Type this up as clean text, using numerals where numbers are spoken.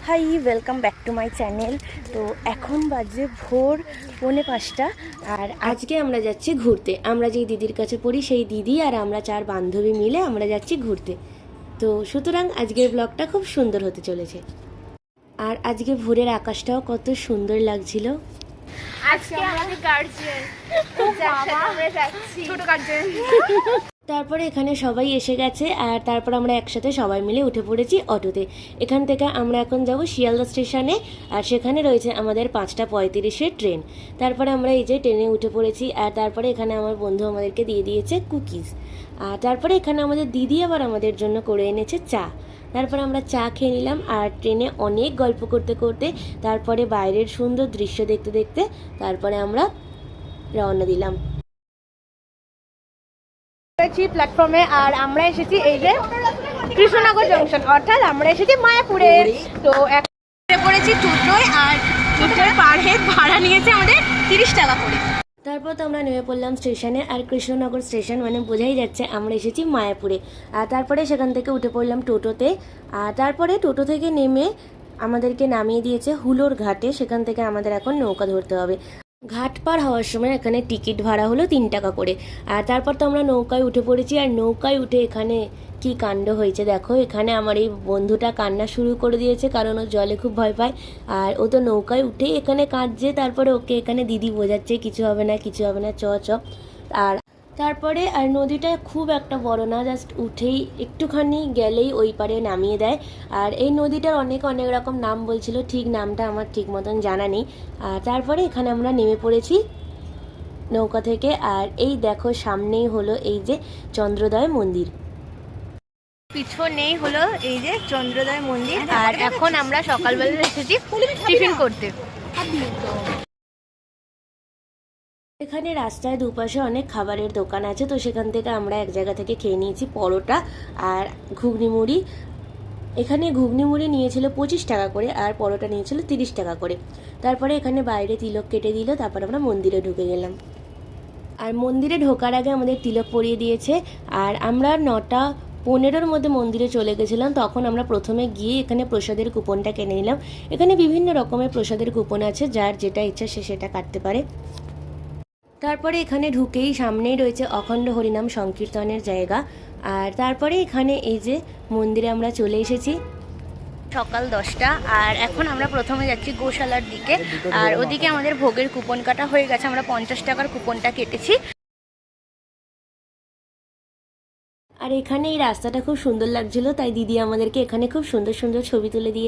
High, welcome back to my channel. তো এখন বাজে ভোর 4:45 আর আজকে আমরা যাচ্ছি ঘুরতে। আমরা যেই দিদির কাছে পড়ি সেই দিদি আর আমরা 4 বান্ধবী মিলে আমরা যাচ্ছি ঘুরতে। তো সুতরাং আজকের ব্লগটা খুব সুন্দর হতে চলেছে। আর আজকে ভোরের আকাশটাও কত সুন্দর লাগছিল। আজকে আমাদের গার্জিয়ান আমরা যাচ্ছি ছোট গার্জিয়ান। তারপরে এখানে সবাই এসে গেছে আর তারপর আমরা একসাথে সবাই মিলে উঠে পড়েছি অটোতে। এখান থেকে আমরা এখন যাব শিয়ালদা স্টেশনে, আর সেখানে রয়েছে আমাদের 5:35-এর ট্রেন। তারপরে আমরা এই যে ট্রেনে উঠে পড়েছি, আর তারপরে এখানে আমার বন্ধু আমাদেরকে দিয়ে দিয়েছে কুকিজ। আর তারপরে এখানে আমাদের দিদি আবার আমাদের জন্য করে এনেছে চা। তারপর আমরা চা খেয়ে নিলাম, আর ট্রেনে অনেক গল্প করতে করতে তারপরে বাইরের সুন্দর দৃশ্য দেখতে দেখতে তারপরে আমরা রওনা দিলাম প্ল্যাটফর্মে। আর আমরা এসেছি এই যে কৃষ্ণনগর জংশন, অর্থাৎ আমরা এসেছি মায়াপুরে। তো এখন পড়েছি টোটোয়, আর টোটোর পার হেড ভাড়া নিয়েছে আমাদের 30 টাকা করে। তারপর তো আমরা নেমে পড়লাম স্টেশনে, আর কৃষ্ণনগর স্টেশন মানে বোঝাই যাচ্ছে আমরা এসেছি মায়াপুরে। আর তারপরে সেখান থেকে উঠে পড়লাম টোটোতে, আর তারপরে টোটো থেকে নেমে আমাদেরকে নামিয়ে দিয়েছে হুলোর ঘাটে। সেখান থেকে আমাদের এখন নৌকা ধরতে হবে। ঘাট পার হওয়ার সময় এখানে টিকিট ভাড়া হলো 3 টাকা করে। আর তারপর তো আমরা নৌকায় উঠে পড়েছি, আর নৌকায় উঠে এখানে কি কাণ্ড হয়েছে দেখো। এখানে আমার এই বন্ধুটা কান্না শুরু করে দিয়েছে, কারণ ও জলে খুব ভয় পায়। আর ও তো নৌকায় উঠেই এখানে কাঁদছে। তারপরে ওকে এখানে দিদি বোঝাচ্ছে কিছু হবে না কিছু হবে না, চ চ। আর তারপরে আর নদীটা খুব একটা বড় না, জাস্ট উঠেই একটুখানি গেলেই ওই পারে নামিয়ে দেয়। আর এই নদীটার অনেক অনেক রকম নাম বলছিল, ঠিক নামটা আমার ঠিক মতন জানা নেই। আর তারপরে এখানে আমরা নেমে পড়েছি নৌকা থেকে, আর এই দেখো সামনেই হলো এই যে চন্দ্রোদয় মন্দির। পিছনেই হলো এই যে চন্দ্রোদয় মন্দির। আর এখন আমরা সকালবেলা এসেছি টিফিন করতে। এখানে রাস্তায় দুপাশে অনেক খাবারের দোকান আছে, তো সেখান থেকে আমরা এক জায়গা থেকে খেয়ে নিয়েছি পরোটা আর ঘুগনি মুড়ি। এখানে ঘুগনি মুড়ি নিয়েছিল 25 টাকা করে, আর পরোটা নিয়েছিল 30 টাকা করে। তারপরে এখানে বাইরে তিলক কেটে দিল, তারপর আমরা মন্দিরে ঢুকে গেলাম। আর মন্দিরে ঢোকার আগে আমাদের তিলক পরিয়ে দিয়েছে। আর আমরা 9:15-র মধ্যে মন্দিরে চলে গেছিলাম। তখন আমরা প্রথমে গিয়ে এখানে প্রসাদের কুপনটা কিনে নিলাম। এখানে বিভিন্ন রকমের প্রসাদের কুপন আছে, যার যেটা ইচ্ছা সে সেটা কাটতে পারে। তারপরে এখানে ঢুকেই সামনেই রয়েছে অখণ্ড হরিনাম সংকীর্তনের জায়গা। আর তারপরে এখানে এই যে মন্দিরে আমরা চলে এসেছি। সকাল 10টা, আর এখন আমরা প্রথমে যাচ্ছি গোশালার দিকে। আর ওদিকে আমাদের ভোগের কুপন কাটা হয়ে গেছে, আমরা 50 টাকার কুপনটা কেটেছি। আর এখানে এই রাস্তাটা খুব সুন্দর লাগছিল, তাই দিদি আমাদেরকে এখানে খুব সুন্দর সুন্দর ছবি তুলে দিয়ে।